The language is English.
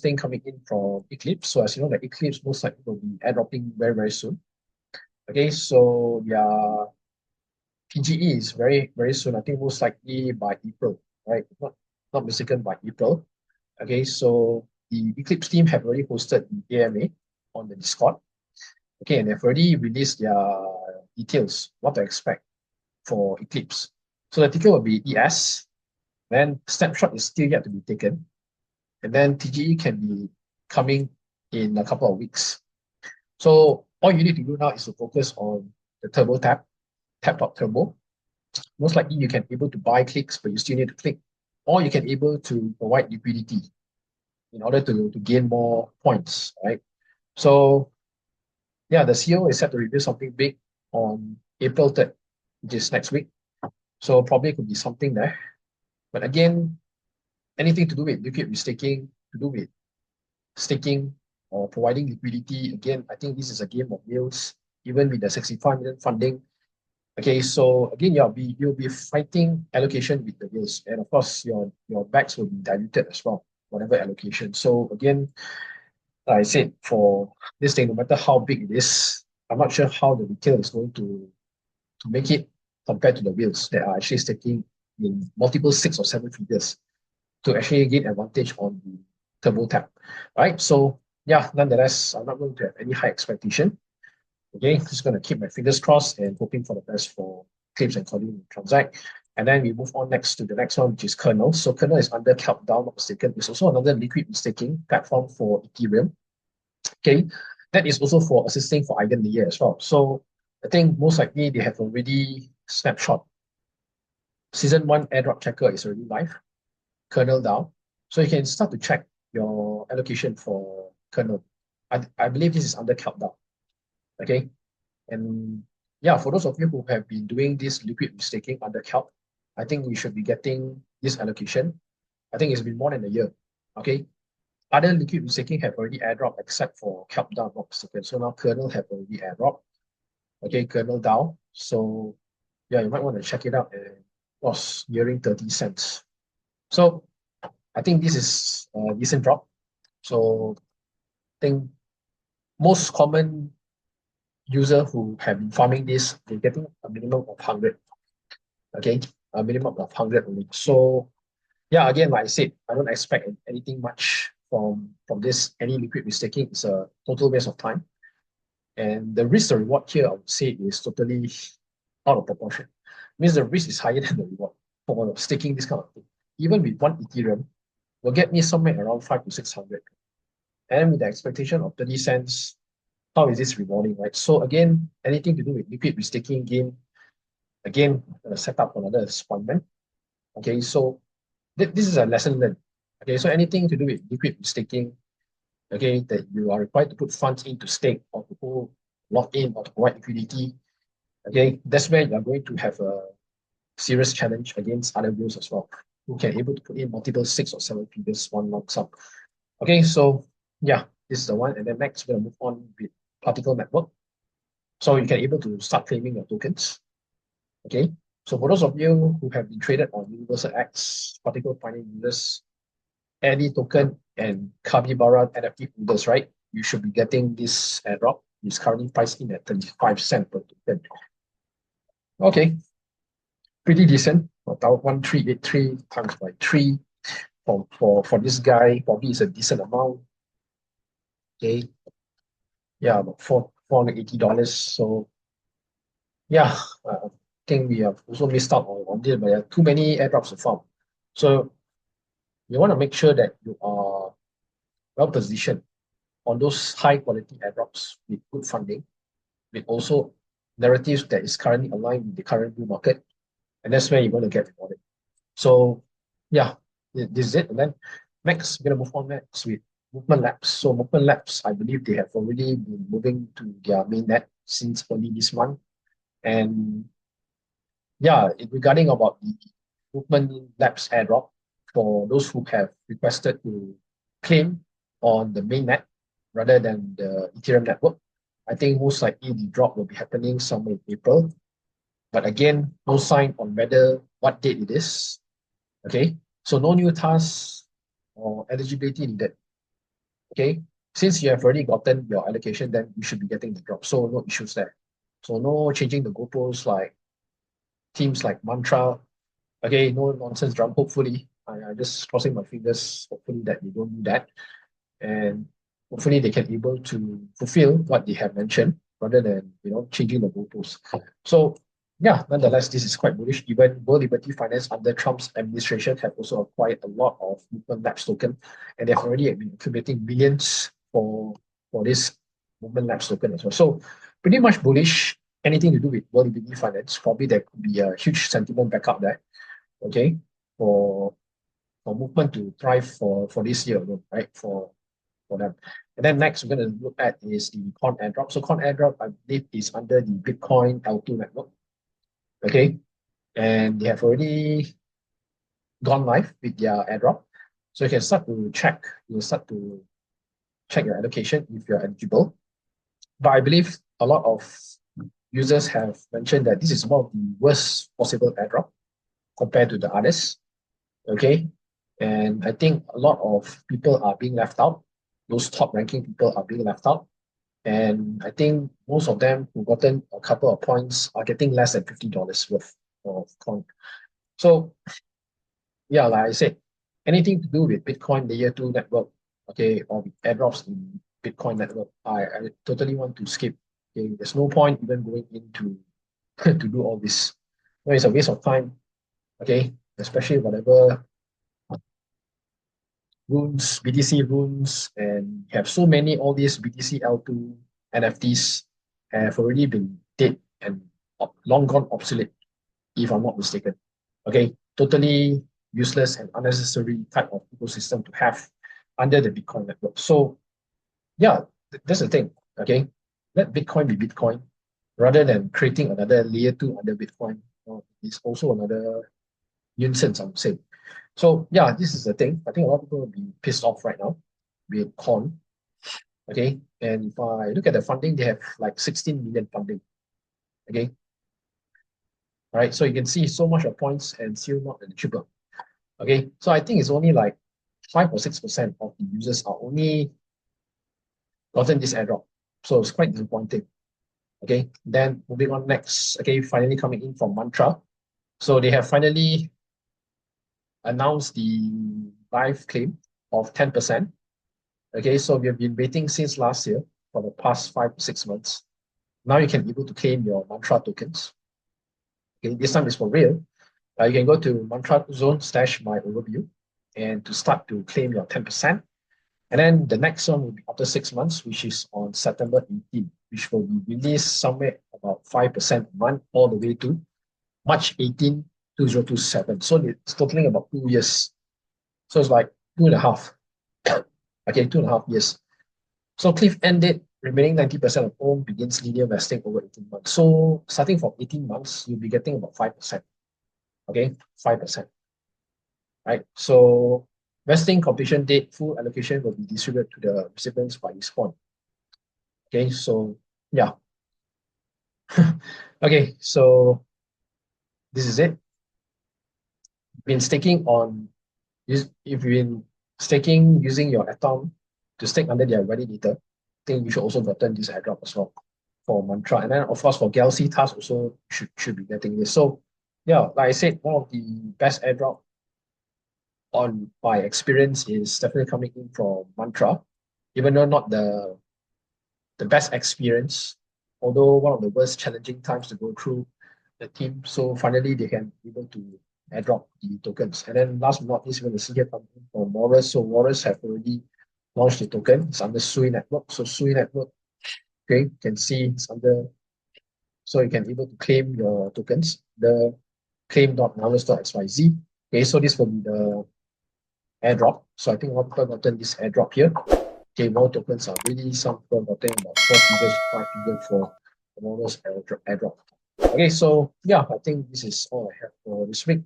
thing coming in from Eclipse. So as you know, the Eclipse most likely will be airdropping very, very soon. Okay, so their PGE is very, very soon. I think most likely by April, right? Not mistaken, by April. Okay, so the Eclipse team have already hosted the AMA on the Discord. Okay, and they've already released their details, what to expect for Eclipse. So the ticker will be ES. Then snapshot is still yet to be taken. And then TGE can be coming in a couple of weeks. So all you need to do now is to focus on the turbo tap.turbo. Most likely you can able to buy clicks, but you still need to click, or you can able to provide liquidity in order to gain more points, right? So yeah, the CEO is set to reveal something big on April 3rd, which is next week. So probably could be something there. But again, anything to do with liquid restaking, to do with staking or providing liquidity, again, I think this is a game of wheels, even with the 65 million funding. Okay, so again, you'll be fighting allocation with the wheels. And of course, your backs will be diluted as well, whatever allocation. So again, like I said, for this thing, no matter how big it is, I'm not sure how the retail is going to make it compared to the wheels that are actually staking in multiple 6 or 7 figures to actually gain advantage on the turbo tap, right? So yeah, nonetheless, I'm not going to have any high expectation. Okay, just going to keep my fingers crossed and hoping for the best for Eclipse and Kernal transact. And then we move on next to the next one, which is Kernal. So Kernal is under Countdown, not mistaken. It's also another liquid staking platform for Ethereum. Okay, that is also for assisting for EigenLayer as well. So I think most likely they have already snapshot. Season 1 airdrop checker is already live. Kernal down. So you can start to check your allocation for Kernal. I believe this is under Countdown. Okay. And yeah, for those of you who have been doing this liquid staking under Kelp, I think you should be getting this allocation. I think it's been more than a year. Okay. Other liquid staking have already airdrop except for Kelp down, not mistaken. So now Kernal have already airdrop. Okay, Kernal down. So yeah, you might want to check it out. And it was nearing 30 cents. So I think this is a decent drop. So I think most common user who have been farming this, they're getting a minimum of 100. Okay, a minimum of 100 only. So yeah, again, like I said, I don't expect anything much from this. Any liquid restaking is a total waste of time. And the risk to reward here, I would say, is totally out of proportion. Means the risk is higher than the reward for staking this kind of thing. Even with 1 Ethereum, will get me somewhere around 500 to 600. And with the expectation of 30 cents, how is this rewarding, right? So again, anything to do with liquid restaking game, again, set up another disappointment. Okay, so this is a lesson learned. Okay, so anything to do with liquid restaking, okay, that you are required to put funds into stake or to lock in or to provide liquidity, okay, that's where you're going to have a serious challenge against other wheels as well, who can able to put in multiple 6 or 7 figures one lump sum. Okay, so yeah, this is the one. And then next, we're going to move on with particle network. So you can able to start claiming your tokens. Okay, so for those of you who have been traded on Universal X, particle finding users, any token and 𝗧𝗶𝗺𝗀 NFT holders, right? You should be getting this airdrop. It's currently priced in at 35 cents per token. Okay, pretty decent. 1383 times by 3 for this guy probably is a decent amount. Okay, yeah, about $480. So yeah, I think we have also missed out on this, but there are too many airdrops to farm. So you want to make sure that you are well positioned on those high quality airdrops with good funding, with also narratives that is currently aligned with the current bull market, and that's where you're going to get rewarded. So yeah, this is it. And then next, we're going to move on next with Movement Labs. So Movement Labs, I believe they have already been moving to their mainnet since early this month. And yeah, regarding about the Movement Labs airdrop, for those who have requested to claim on the mainnet rather than the Ethereum network, I think most likely the drop will be happening somewhere in April. But again, no sign on whether what date it is. Okay, so no new tasks or eligibility needed. Okay, since you have already gotten your allocation, then you should be getting the drop. So no issues there. So no changing the goalposts like teams like Mantra. Okay, no nonsense drum. Hopefully, I'm just crossing my fingers. Hopefully that they don't do that, and hopefully they can able to fulfill what they have mentioned rather than changing the goalposts. So yeah, nonetheless, this is quite bullish. Even World Liberty Finance under Trump's administration have also acquired a lot of Movement Labs token, and they've already been accumulating millions for this Movement Labs token as well. So pretty much bullish. Anything to do with World Liberty Finance, probably there could be a huge sentiment backup there. Okay, for movement to thrive for this year, right? For them. And then next we're going to look at is the Con Airdrop. So Con Airdrop, I believe, is under the Bitcoin L2 network. Okay. And they have already gone live with their airdrop. So you can start to check, your allocation if you're eligible. But I believe a lot of users have mentioned that this is one of the worst possible airdrop compared to the others. Okay. And I think a lot of people are being left out. Those top ranking people are being left out. And I think most of them who gotten a couple of points are getting less than $50 worth of coin. So yeah, like I said, anything to do with Bitcoin layer 2 network, okay, or with airdrops in Bitcoin network, I totally want to skip. Okay, there's no point even going into to do all this. It's a waste of time. Okay, especially whatever runes, BTC runes, and have so many all these BTC L2 NFTs have already been dead and long gone obsolete, if I'm not mistaken. Okay, totally useless and unnecessary type of ecosystem to have under the Bitcoin network. So yeah, that's the thing. Okay, let Bitcoin be Bitcoin rather than creating another layer 2 under Bitcoin. It's also another nuisance, I would say. So yeah, this is the thing. I think a lot of people will be pissed off right now with Con. Okay, and if I look at the funding, they have like 16 million funding. Okay, all right. So you can see so much of points and still not eligible. Okay, so I think it's only like 5 or 6% of the users are only gotten this airdrop. So it's quite disappointing. Okay, then moving on next. Okay, finally coming in from Mantra. So they have finally announced the live claim of 10%. Okay, so we have been waiting since last year for the past 5 to 6 months. Now you can be able to claim your Mantra tokens. Okay, this time is for real. You can go to Mantra Zone / my overview and to start to claim your 10%. And then the next one will be after 6 months, which is on September 18th, which will be released somewhere about 5% a month all the way to March 18, 2027. So it's totaling about 2 years. So it's like 2.5. Okay, 2.5 years. So cliff end date, remaining 90% of own begins linear vesting over 18 months. So starting from 18 months, you'll be getting about 5%. Okay, 5%. Right. So vesting completion date, full allocation will be distributed to the recipients by this point. Okay, so yeah. Okay, so this is it. Been staking on, if you've been staking using your account to stake under their validator, I think you should also gotten this airdrop as well for Mantra. And then of course for 𝗀𝘃 also should be getting this. So yeah, like I said, one of the best airdrop on my experience is definitely coming in from Mantra, even though not the best experience, although one of the worst challenging times to go through the team. So finally they can be able to airdrop the tokens. And then last but not least, we're going to see here coming from Walrus. So Walrus have already launched the token. It's under 𝗀𝗃 network. So 𝗀𝗃 network, okay, you can see it's under, so you can able to claim your tokens, the claim.walrus.xyz. Okay, so this will be the airdrop. So I think one people gotten this airdrop here. Okay, more tokens are really some people gotten about 4 figures, 5 figures for the Walrus airdrop. Okay, so yeah, I think this is all I have for this week.